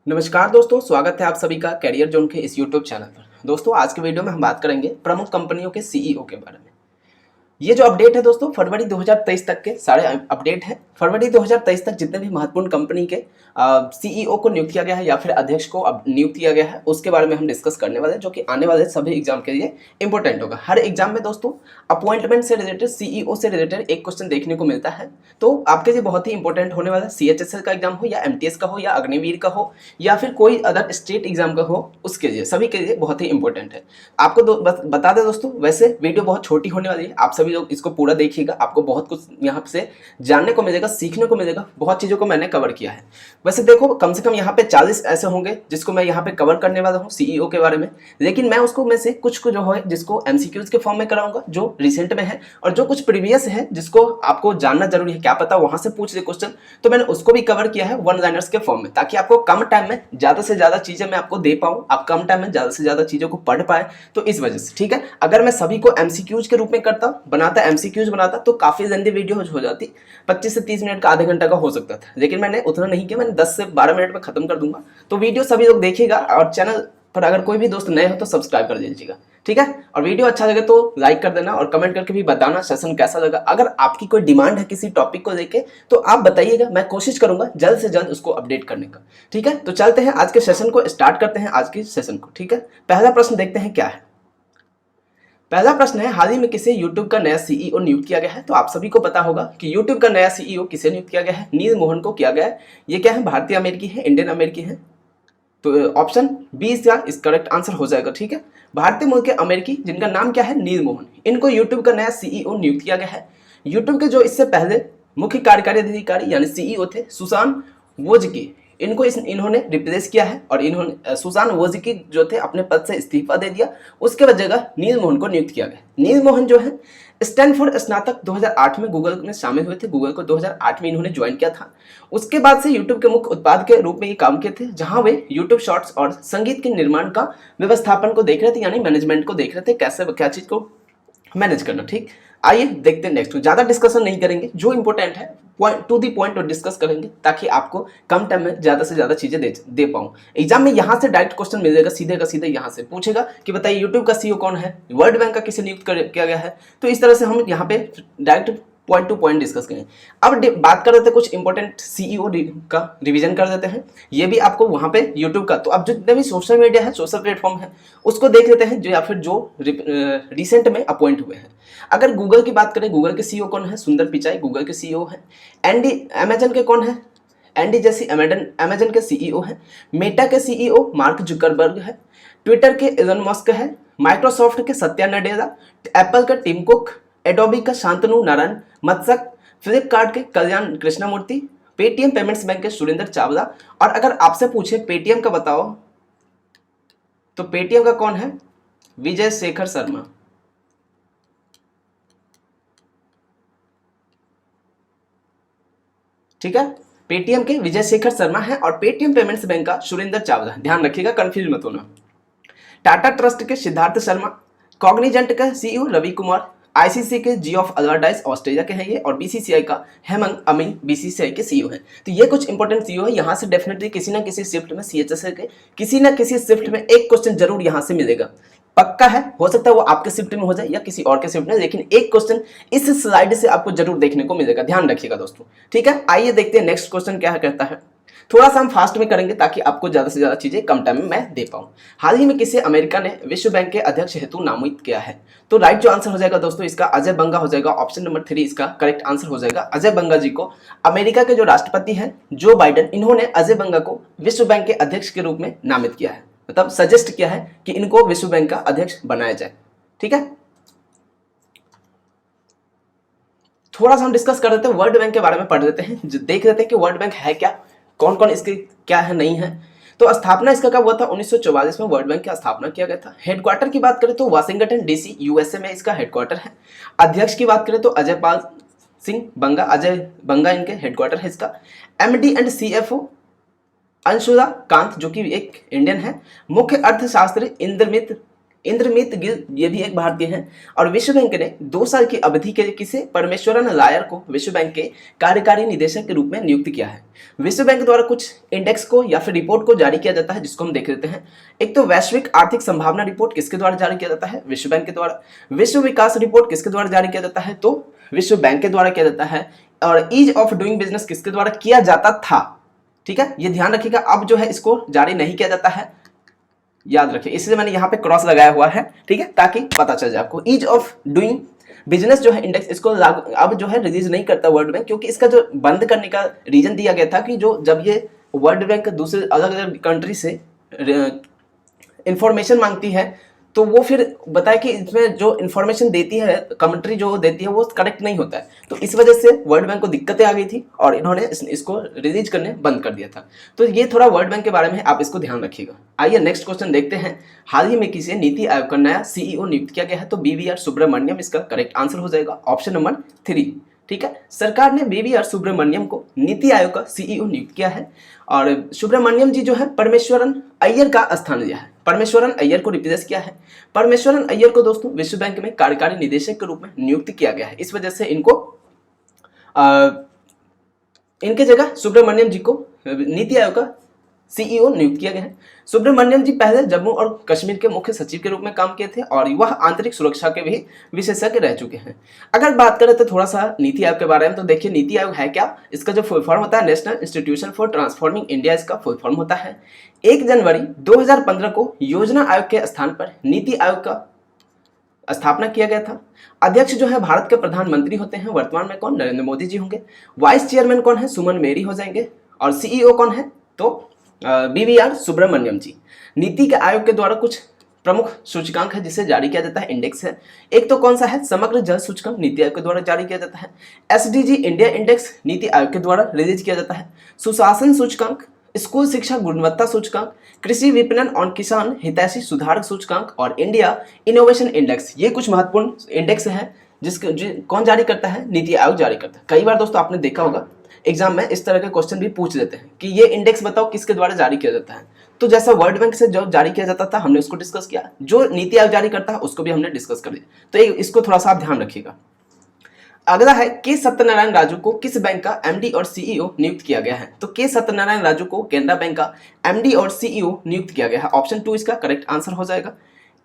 नमस्कार दोस्तों, स्वागत है आप सभी का कैरियर जोन के इस यूट्यूब चैनल पर। दोस्तों, आज के वीडियो में हम बात करेंगे प्रमुख कंपनियों के सीईओ के बारे में। ये जो अपडेट है दोस्तों, फरवरी 2023 तक के सारे अपडेट हैं। फरवरी 2023 तक जितने भी महत्वपूर्ण कंपनी के सीईओ को नियुक्त किया गया है या फिर अध्यक्ष को अब नियुक्त किया गया है, उसके बारे में हम डिस्कस करने वाले हैं, जो कि आने वाले सभी एग्जाम के लिए इंपॉर्टेंट होगा। हर एग्जाम में दोस्तों अपॉइंटमेंट से रिलेटेड, सीईओ से रिलेटेड एक क्वेश्चन देखने को मिलता है, तो आपके लिए बहुत ही इंपॉर्टेंट होने वाला है। सीएचएसएल का एग्जाम हो या एमटीएस का हो या अग्निवीर का हो या फिर कोई अदर स्टेट एग्जाम का हो, उसके लिए सभी के लिए बहुत ही इंपॉर्टेंट है। आपको बस बता दें दोस्तों, वैसे वीडियो बहुत छोटी होने वाली है, आप सभी लोग इसको पूरा देखिएगा, आपको बहुत कुछ यहाँ से जानने को मिलेगा, सीखने को मिलेगा। बहुत चीज़ों को मैंने कवर किया है। वैसे देखो, कम से कम यहाँ पे 40 ऐसे होंगे जिसको मैं यहाँ पे कवर करने वाला हूँ सीईओ के बारे में, लेकिन मैं उसको में से कुछ को जो है जिसको एमसीक्यूज के फॉर्म में कराऊंगा, जो रिसेंट में है, और जो कुछ प्रीवियस है जिसको आपको जानना जरूरी है, क्या पता वहां से पूछ ले क्वेश्चन, तो मैंने उसको भी कवर किया है वन लाइनर्स के फॉर्म में, ताकि आपको कम टाइम में ज्यादा से ज्यादा चीजें मैं आपको दे पाऊँ, आप कम टाइम में ज्यादा से ज्यादा चीजों को पढ़ पाए। तो इस वजह से ठीक है, अगर मैं सभी को एमसीक्यूज के रूप में बनाता एमसीक्यूज बनाता तो काफी लंबी वीडियो हो जाती, 25 से 30 मिनट का, आधे घंटा का हो सकता था, लेकिन मैंने उतना नहीं किया, मैंने 10 से 12 मिनट में खत्म कर दूंगा। तो वीडियो सभी लोग देखिएगा, और चैनल पर अगर कोई भी दोस्त नए हो तो सब्सक्राइब कर दीजिएगा, ठीक है। और वीडियो अच्छा लगे तो लाइक कर देना, और कमेंट करके भी बताना सेशन कैसा लगा। अगर आपकी कोई डिमांड है किसी टॉपिक को लेके तो आप बताइएगा, मैं कोशिश करूंगा जल्द से जल्द उसको अपडेट करने का, ठीक है। तो चलते हैं आज के सेशन को, स्टार्ट करते हैं आज के सेशन को, ठीक है। पहला प्रश्न देखते हैं क्या है। पहला प्रश्न है, हाल ही में किसे YouTube का नया सीईओ नियुक्त किया गया है। तो आप सभी को पता होगा कि YouTube का नया सीईओ किसे नियुक्त किया गया है, नील मोहन को किया गया है। ये क्या है, भारतीय अमेरिकी है, इंडियन अमेरिकी है। तो ऑप्शन बी इसका इस करेक्ट आंसर हो जाएगा, ठीक है। भारतीय मूल के अमेरिकी जिनका नाम क्या है, नील मोहन, इनको यूट्यूब का नया सीईओ नियुक्त किया गया है। यूट्यूब के जो इससे पहले मुख्य कार्यकारी अधिकारी यानी सीईओ थे, सुसान वोजकी, इनको इन्होंने रिप्लेस किया है, और इन्होंने सुसान वोजकी जो थे अपने पद से इस्तीफा दे दिया। उसके जगह नील मोहन को नियुक्त किया गया। नील मोहन जो है स्टैनफोर्ड स्नातक 2008 में गूगल में शामिल हुए थे, गूगल को 2008 में इन्होंने ज्वाइन किया था। उसके बाद से यूट्यूब के मुख्य उत्पाद के रूप में ये काम किए थे, जहां वे यूट्यूब शॉर्ट्स और संगीत के निर्माण का व्यवस्थापन को देख रहे थे, यानी मैनेजमेंट को देख रहे थे, कैसे क्या चीज को मैनेज करना, ठीक। आइए देखते हैं नेक्स्ट। ज्यादा डिस्कशन नहीं करेंगे, जो इंपॉर्टेंट है पॉइंट टू दी पॉइंट और डिस्कस करेंगे, ताकि आपको कम टाइम में ज्यादा से ज्यादा चीजें दे पाऊं। एग्जाम में यहाँ से डायरेक्ट क्वेश्चन मिलेगा, सीधे का सीधे यहाँ से पूछेगा कि बताइए यूट्यूब का सीईओ कौन है, वर्ल्ड बैंक का किसे नियुक्त किया गया है। तो इस तरह से हम यहाँ पे direct point two point discuss करें। अब बात कर रहे थे कुछ इंपॉर्टेंट सीईओ का रिवीजन कर देते हैं, ये भी आपको वहां पे यूट्यूब का, तो अब जितने भी सोशल मीडिया है, सोशल प्लेटफॉर्म है, उसको देख लेते हैं, जो या फिर जो रिसेंट में अपॉइंट हुए हैं। अगर गूगल की बात करें, गूगल के सीईओ कौन है, सुंदर पिचाई गूगल के सीईओ है। एंडी अमेजन के कौन है, एंडी जेसी अमेजन के सीईओ है। मेटा के सीईओ मार्क जुकरबर्ग है। ट्विटर के एलन मस्क है। माइक्रोसॉफ्ट के सत्या नडेला। एप्पल का टिम कुक। एडोबी का शांतनु नारायण मत्सक। फ्लिपकार्ट के कल्याण कृष्णमूर्ति। पेटीएम पेमेंट्स बैंक के सुरेंद्र चावला। और अगर आपसे पूछे पेटीएम का बताओ, तो पेटीएम का कौन है, विजय शेखर शर्मा, ठीक है। पेटीएम के विजय शेखर शर्मा है, और पेटीएम पेमेंट्स बैंक का सुरेंद्र चावला, ध्यान रखिएगा, कंफ्यूज मत होना। टाटा ट्रस्ट के सिद्धार्थ शर्मा। कॉग्निजेंट का सीईओ रवि कुमार। आईसीसी के जी ऑफ अल्वर्डाइज ऑस्ट्रेलिया के हैं ये, और बीसीसीआई का हेमंत अमीन बीसीसीआई के सीईओ हैं। तो ये कुछ इंपॉर्टेंट सीईओ है। यहाँ से डेफिनेटली किसी ना किसी शिफ्ट में सीएचएसएल के किसी ना किसी शिफ्ट में एक क्वेश्चन जरूर यहाँ से मिलेगा, पक्का है। हो सकता है वो आपके शिफ्ट में हो जाए या किसी और के शिफ्ट में, लेकिन एक क्वेश्चन इस स्लाइड से आपको जरूर देखने को मिलेगा, ध्यान रखिएगा दोस्तों, ठीक है। आइए देखते हैं नेक्स्ट क्वेश्चन क्या कहता है। थोड़ा सा हम फास्ट में करेंगे, ताकि आपको ज्यादा से ज्यादा चीजें कम टाइम में मैं दे पाऊं। हाल ही में किसे अमेरिका ने विश्व बैंक के अध्यक्ष हेतु नामित किया है। तो राइट जो आंसर हो जाएगा दोस्तों, इसका अजय बंगा हो जाएगा। ऑप्शन नंबर 3 इसका करेक्ट आंसर हो जाएगा। अजय बंगा जी को अमेरिका के जो राष्ट्रपति हैं जो बाइडेन, इन्होंने अजय बंगा को विश्व बैंक के अध्यक्ष के रूप में नामित किया है, मतलब सजेस्ट किया है कि इनको विश्व बैंक का अध्यक्ष बनाया जाए, ठीक है। थोड़ा सा हम डिस्कस कर देते हैं, वर्ल्ड बैंक के बारे में पढ़ देते हैं, देख लेते हैं कि वर्ल्ड बैंक है क्या, कौन कौन इसके क्या है नहीं है। तो स्थापना इसका कब हुआ था, 1944 में वर्ल्ड बैंक की स्थापना किया गया था। हेडक्वार्टर की बात करें तो वाशिंगटन डीसी यूएसए में इसका हेडक्वार्टर है। अध्यक्ष की बात करें तो अजय पाल सिंह बंगा, अजय बंगा इनके हेडक्वार्टर है इसका। MD and CFO Anshula Kant, जो कि एक इंडियन है। मुख्य अर्थशास्त्री इंद्रमित इंद्रमित गिल ये भी एक भारतीय हैं। और विश्व बैंक ने 2 साल की अवधि के लिए किसे, परमेश्वरन लायर को विश्व बैंक के कार्यकारी निदेशक के रूप में नियुक्त किया है। विश्व बैंक द्वारा कुछ इंडेक्स को या फिर रिपोर्ट को जारी किया जाता है, जिसको हम देख लेते हैं। एक तो वैश्विक आर्थिक संभावना रिपोर्ट किसके द्वारा जारी किया जाता है, विश्व बैंक के द्वारा। विश्व विकास रिपोर्ट किसके द्वारा जारी किया जाता है, तो विश्व बैंक के द्वारा किया जाता है। और ईज ऑफ डूइंग बिजनेस किसके द्वारा किया जाता था, ठीक है, ये ध्यान रखिएगा। अब जो है इसको जारी नहीं किया जाता है, याद रखिए, इसलिए मैंने यहाँ पे क्रॉस लगाया हुआ है, ठीक है, ताकि पता चल जाए आपको। ईज ऑफ डूइंग बिजनेस जो है इंडेक्स, इसको अब जो है रिलीज नहीं करता वर्ल्ड बैंक, क्योंकि इसका जो बंद करने का रीजन दिया गया था कि जो जब ये वर्ल्ड बैंक दूसरे अलग अलग कंट्री से इंफॉर्मेशन मांगती है तो वो फिर बताए कि इसमें जो इन्फॉर्मेशन देती है कंट्री जो देती है वो करेक्ट नहीं होता है। तो इस वजह से वर्ल्ड बैंक को दिक्कतें आ गई थी और इन्होंने इसको रिलीज करने बंद कर दिया था। तो ये थोड़ा वर्ल्ड बैंक के बारे में आप इसको ध्यान रखिएगा। आइए नेक्स्ट क्वेश्चन देखते हैं। हाल ही में किसे नीति आयोग का नया सीईओ नियुक्त किया गया है, तो BVR सुब्रमण्यम इसका करेक्ट आंसर हो जाएगा, ऑप्शन नंबर 3, ठीक है। सरकार ने BVR सुब्रमण्यम को नीति आयोग का सीईओ नियुक्त किया है और सुब्रमण्यम जी जो है परमेश्वरन अय्यर का स्थान लिया है। परमेश्वरन अय्यर को रिप्लेस किया है। परमेश्वरन अय्यर को दोस्तों विश्व बैंक में कार्यकारी निदेशक के रूप में नियुक्त किया गया है। इस वजह से इनको इनके जगह सुब्रमण्यम जी को नीति आयोग का सीईओ नियुक्त किया गया है। सुब्रमण्यम जी पहले जम्मू और कश्मीर के मुख्य सचिव के रूप में काम किए थे और वह आंतरिक सुरक्षा के भी विशेषज्ञ रह चुके हैं। अगर बात करें तो थोड़ा सा नीति आयोग के बारे में, तो देखिए नीति आयोग है क्या, इसका जो फुल फॉर्म होता है national institution for transforming India, इसका फुल फॉर्म होता है। 1 जनवरी 2015 को योजना आयोग के स्थान पर नीति आयोग का स्थापना किया गया था। अध्यक्ष जो है भारत के प्रधानमंत्री होते हैं, वर्तमान में कौन, नरेंद्र मोदी जी होंगे। वाइस चेयरमैन कौन है, सुमन मेरी हो जाएंगे। और सीईओ कौन है, तो BVR सुब्रमण्यम जी। नीति के आयोग के द्वारा कुछ प्रमुख सूचकांक है जिसे जारी किया जाता है, इंडेक्स है। एक तो कौन सा है, समग्र जल सूचकांक नीति आयोग के द्वारा जारी किया जाता है। SDG India index NITI Aayog के द्वारा रिलीज किया जाता है। सुशासन सूचकांक, स्कूल शिक्षा गुणवत्ता सूचकांक, कृषि विपणन और किसान हितैषी सुधार सूचकांक और इंडिया इनोवेशन इंडेक्स, ये कुछ महत्वपूर्ण इंडेक्स है जिसके कौन जारी करता है, नीति आयोग जारी करता है। कई बार दोस्तों आपने देखा होगा एग्जाम में इस तरह के क्वेश्चन भी पूछ देते हैं कि ये इंडेक्स बताओ किसके द्वारा जारी किया जाता है। तो जैसा वर्ल्ड बैंक से जो जारी किया जाता था हमने उसको डिस्कस किया, जो नीति आयोग जारी करता है उसको भी हमने डिस्कस कर दिया। तो इसको थोड़ा सा आप ध्यान रखिएगा। अगला है के सत्यनारायण राजू को किस बैंक का MD और CEO नियुक्त किया गया है, तो के सत्यनारायण राजू को केनरा बैंक का MD और CEO नियुक्त किया गया है, ऑप्शन 2 इसका करेक्ट आंसर हो जाएगा।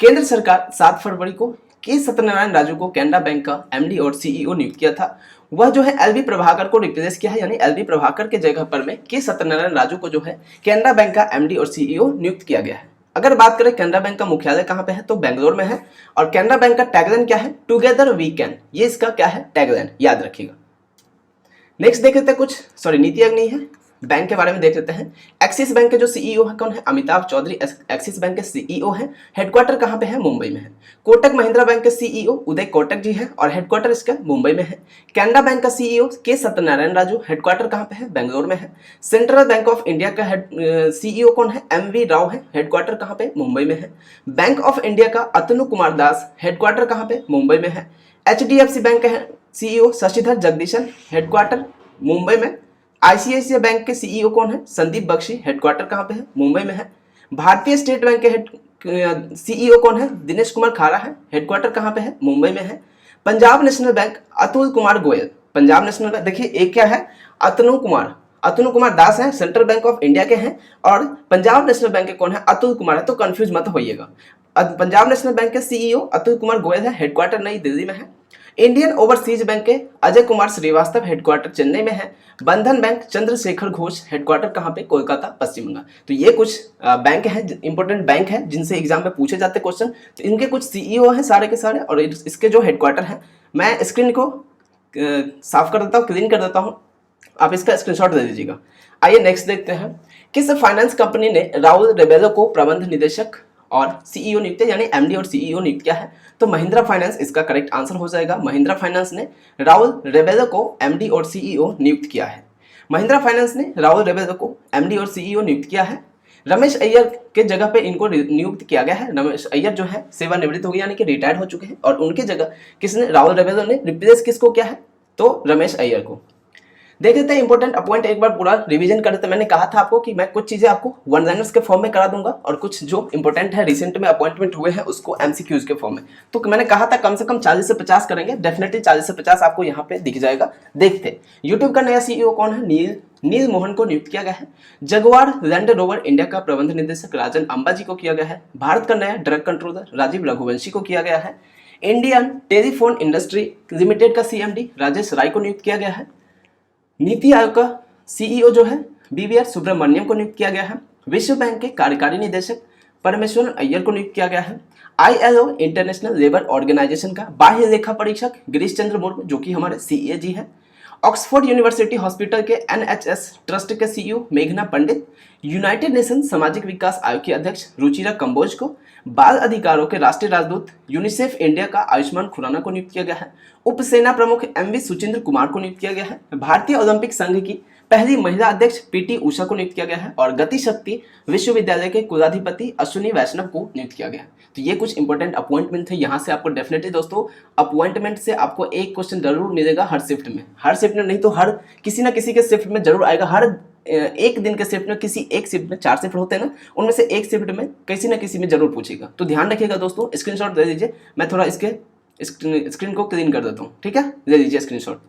केंद्र सरकार 7 फरवरी को के सत्यनारायण राजू को केनरा बैंक का MD और CEO नियुक्त किया था। वह जो है LV प्रभाकर को रिप्लेस किया है, यानी LV प्रभाकर के जगह पर में के सत्यनारायण राजू को जो है केनरा बैंक का MD और CEO नियुक्त किया गया है। अगर बात करें केनरा बैंक का मुख्यालय कहाँ पे है, तो बेंगलोर में है। और केनरा बैंक का टैगलाइन क्या है, टुगेदर वी कैन, ये इसका क्या है टैगलाइन, याद रखिएगा। नेक्स्ट देख लेते हैं कुछ, सॉरी नीति आयोग नहीं है, बैंक के बारे में देख लेते हैं। एक्सिस बैंक के जो सीईओ है कौन है, अमिताभ चौधरी एक्सिस बैंक के सीईओ है। हेडक्वार्टर कहाँ पे है, मुंबई में है। कोटक महिंद्रा बैंक के सीईओ उदय कोटक जी है और हेडक्वार्टर इसका मुंबई में है। कैनरा बैंक का सीईओ के सत्यनारायण राजू, हेडक्वार्टर कहाँ पे है, बेंगलोर में है। सेंट्रल बैंक ऑफ इंडिया का सीईओ कौन है, MV राव है, हेडक्वार्टर कहाँ पे, मुंबई में है। बैंक ऑफ इंडिया का अतनु कुमार दास, हेडक्वार्टर कहाँ पे, मुंबई में है। HDFC बैंक का सीईओ शशिधर जगदीशन, हेडक्वार्टर मुंबई में। ICICI बैंक के सीईओ कौन है, संदीप बख्शी, हेडक्वार्टर कहाँ पे है, मुंबई में है। भारतीय स्टेट बैंक के सीईओ कौन है, दिनेश कुमार खारा है, हेडक्वार्टर कहाँ पे है, मुंबई में है। Punjab national bank Atul Kumar Goyal, Punjab national bank देखिए एक क्या है, अतनु कुमार दास है, सेंट्रल बैंक ऑफ इंडिया के हैं। और पंजाब नेशनल बैंक के कौन है, अतुल कुमार है, तो कंफ्यूज मत होइएगा। पंजाब नेशनल बैंक के सीईओ अतुल कुमार गोयल है, हेडक्वार्टर नई दिल्ली में है। इंडियन ओवरसीज बैंक के अजय कुमार श्रीवास्तव, हेडक्वार्टर चेन्नई में है। बंधन बैंक चंद्रशेखर घोष, हेडक्वार्टर कहाँ पे, कोलकाता पश्चिम बंगाल। तो ये कुछ बैंक हैं, इंपॉर्टेंट बैंक हैं जिनसे एग्जाम में पूछे जाते क्वेश्चन। तो इनके कुछ सीईओ हैं सारे के सारे और इसके जो हेडक्वार्टर हैं, मैं स्क्रीन को साफ कर देता हूँ, क्लीन कर देता हूँ, आप इसका स्क्रीनशॉट दे दीजिएगा। आइए नेक्स्ट देखते हैं। किस फाइनेंस कंपनी ने राहुल रेबेलो को प्रबंध निदेशक और सीईओ नियुक्त यानी MD और सीईओ नियुक्त किया है, तो महिंद्रा फाइनेंस इसका करेक्ट आंसर हो जाएगा। महिंद्रा फाइनेंस ने राहुल रेबेलो को MD और सीईओ नियुक्त किया है। महिंद्रा फाइनेंस ने राहुल रेबेलो को MD और सीईओ नियुक्त किया है। रमेश अय्यर के जगह पे इनको नियुक्त किया गया है। रमेश अय्यर जो है सेवानिवृत्त हो गए यानी कि रिटायर्ड हो चुके हैं और उनकी जगह किसने, राहुल रेबेलो ने रिप्लेस किसको किया है, तो रमेश अय्यर को। देख लेते हैं इंपॉर्टेंट अपॉइंट, एक बार पूरा रिवीजन कर लेते हैं। मैंने कहा था आपको कि मैं कुछ चीजें आपको वन लाइनर्स के फॉर्म में करा दूंगा और कुछ जो इंपॉर्टेंट है रिसेंट में अपॉइंटमेंट हुए हैं उसको एमसीक्यूज के फॉर्म में। तो मैंने कहा था कम से कम 40 से 50 करेंगे, डेफिनेटली 40 से 50 आपको यहाँ पे दिख जाएगा। देखते यूट्यूब का नया सीईओ कौन है, नील मोहन को नियुक्त किया गया है। जगुआर लैंड रोवर इंडिया का प्रबंध निदेशक राजन अंबाजी को किया गया है। भारत का नया ड्रग कंट्रोलर राजीव रघुवंशी को किया गया है। इंडियन टेलीफोन इंडस्ट्री लिमिटेड का सीएमडी राजेश राय को नियुक्त किया गया है। नीति आयोग का सीईओ जो है बीवीआर सुब्रमण्यम को नियुक्त किया गया है। विश्व बैंक के कार्यकारी निदेशक परमेश्वरन अय्यर को नियुक्त किया गया है। आईएलओ इंटरनेशनल लेबर ऑर्गेनाइजेशन का बाह्य लेखा परीक्षक गिरीश चंद्र मुर्मू जो कि हमारे सीएजी है। ऑक्सफोर्ड यूनिवर्सिटी हॉस्पिटल के एनएचएस ट्रस्ट के सीईओ मेघना पंडित, यूनाइटेड नेशन सामाजिक विकास आयोग की अध्यक्ष रुचिरा कंबोज को, बाल अधिकारों के राष्ट्रीय राजदूत यूनिसेफ इंडिया का आयुष्मान खुराना को नियुक्त किया गया है। उप सेना प्रमुख एमवी सुचिंद्र कुमार को नियुक्त किया गया है। भारतीय ओलंपिक संघ की पहली महिला अध्यक्ष पीटी उषा को नियुक्त किया गया है और गति शक्ति विश्वविद्यालय के कुलाधिपति अश्विनी वैष्णव को नियुक्त किया गया है। तो ये कुछ इंपॉर्टेंट अपॉइंटमेंट थे। यहाँ से आपको डेफिनेटली दोस्तों अपॉइंटमेंट से आपको एक क्वेश्चन जरूर मिलेगा हर शिफ्ट में नहीं तो हर किसी ना किसी के शिफ्ट में जरूर आएगा। हर एक दिन के शिफ्ट में किसी एक शिफ्ट में 4 शिफ्ट होते हैं ना, उनमें से एक शिफ्ट में किसी ना किसी में जरूर पूछेगा। तो ध्यान रखिएगा दोस्तों, स्क्रीनशॉट दे दीजिए। मैं थोड़ा इसके स्क्रीन को क्लीन कर देता हूँ, ठीक है, दे दीजिए स्क्रीनशॉट।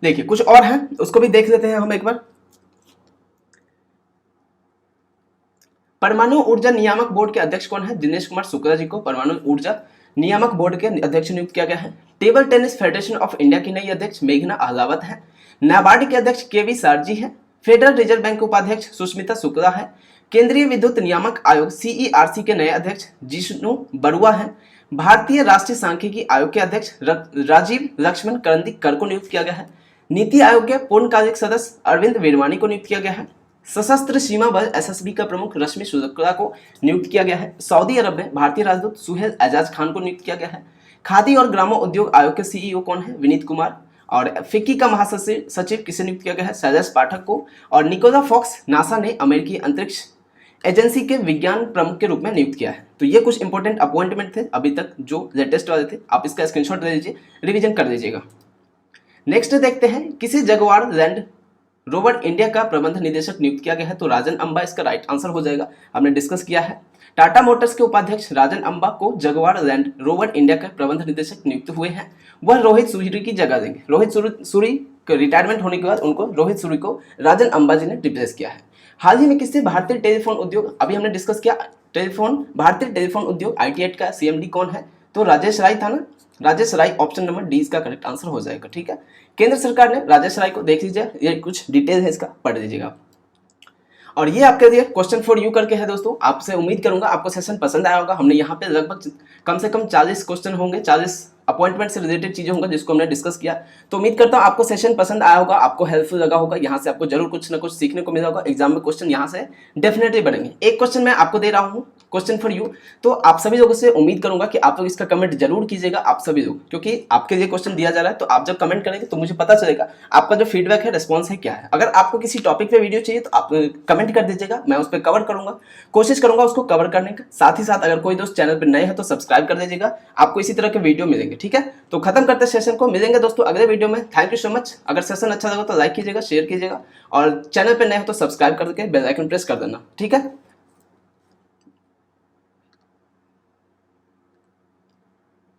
देखिए कुछ और है उसको भी देख लेते हैं हम एक बार। परमाणु ऊर्जा नियामक बोर्ड के अध्यक्ष कौन है, दिनेश कुमार शुक्ला जी को परमाणु ऊर्जा नियामक बोर्ड के अध्यक्ष नियुक्त किया गया है। Table tennis federation of India की नई अध्यक्ष मेघना अहलावत है। नाबार्ड के अध्यक्ष केवी सारजी है। फेडरल रिजर्व बैंक के उपाध्यक्ष सुष्मिता शुक्ला है। केंद्रीय विद्युत नियामक आयोग सीईआरसी के नए अध्यक्ष जिष्णु बरुआ है। भारतीय राष्ट्रीय सांख्यिकी आयोग के अध्यक्ष राजीव लक्ष्मण करंदीकर को नियुक्त किया गया है। नीति आयोग के पूर्णकालिक सदस्य अरविंद वीरवानी को नियुक्त किया गया है। सशस्त्र सीमा बल एसएसबी का प्रमुख रश्मि शुक्ला को नियुक्त किया गया है। सऊदी अरब में भारतीय राजदूत सुहेल एजाज खान को नियुक्त किया गया है। खादी और ग्रामोद्योग आयोग के सीईओ कौन है, विनीत कुमार। और फिक्की का महासचिव किसे नियुक्त किया गया है, शैलेश पाठक को। और निकोला फॉक्स नासा ने अमेरिकी अंतरिक्ष एजेंसी के विज्ञान प्रमुख के रूप में नियुक्त किया है। तो ये कुछ इंपॉर्टेंट अपॉइंटमेंट थे अभी तक जो लेटेस्ट वाले थे। आप इसका स्क्रीनशॉट ले लीजिए, रिवीजन कर दीजिएगा। नेक्स्ट देखते हैं किसे जगुआर लैंड रोवर इंडिया का प्रबंध निदेशक नियुक्त किया गया है। तो राजन अंबा इसका राइट आंसर हो जाएगा, हमने डिस्कस किया है। टाटा मोटर्स के उपाध्यक्ष राजन अंबा को जगुआर लैंड रोवर इंडिया का प्रबंध निदेशक नियुक्त हुए हैं। वह रोहित सूरी की जगह देंगे। रोहित सूरी रिटायरमेंट होने के बाद उनको रोहित सूरी को राजन अंबा जी ने रिप्लेस किया है। हाल ही में किससे, भारतीय टेलीफोन उद्योग, अभी हमने डिस्कस किया भारतीय टेलीफोन उद्योग ITAT का CMD कौन है, तो राजेश राय था ना। राजेश राय, ऑप्शन नंबर डी इसका करेक्ट आंसर हो जाएगा, ठीक है। केंद्र सरकार ने राजेश राय को, देख लीजिए ये कुछ डिटेल है इसका, पढ़ लीजिएगा। और ये आपके लिए क्वेश्चन फॉर यू करके है दोस्तों। आपसे उम्मीद करूंगा आपको सेशन पसंद आया होगा। हमने यहाँ पे लगभग कम से कम 40 क्वेश्चन होंगे, 40 अपॉइंटमेंट से रिलेटेड चीजें होंगी जिसको हमने डिस्कस किया। तो उम्मीद करता हूँ आपको सेशन पसंद आया होगा, आपको हेल्पफुल लगा होगा। यहाँ से आपको जरूर कुछ ना कुछ सीखने को मिला होगा। एग्जाम में क्वेश्चन यहाँ से डेफिनेटली बढ़ेंगे। एक क्वेश्चन मैं आपको दे रहा हूँ, क्वेश्चन फॉर यू। तो आप सभी लोगों से उम्मीद करूंगा कि आप लोग इसका कमेंट जरूर कीजिएगा, आप सभी लोग, क्योंकि आपके लिए क्वेश्चन दिया जा रहा है। तो आप जब कमेंट करेंगे तो मुझे पता चलेगा आपका जो फीडबैक है, रिस्पॉन्स है क्या है। अगर आपको किसी टॉपिक पे वीडियो चाहिए तो आप कमेंट कर दीजिएगा, मैं उस पर कवर करूंगा, कोशिश करूंगा उसको कवर करने का। साथ ही साथ अगर कोई दोस्त चैनल पर नए हैं तो सब्सक्राइब कर दीजिएगा, आपको इसी तरह के वीडियो मिलेंगे, ठीक है। तो खत्म करते सेशन को, मिलेंगे दोस्तों अगले वीडियो में। Thank you so much. अगर सेशन अच्छा लगा तो लाइक कीजिएगा, शेयर कीजिएगा और चैनल पे नए हो तो सब्सक्राइब करके बेल आइकन प्रेस कर देना, ठीक है।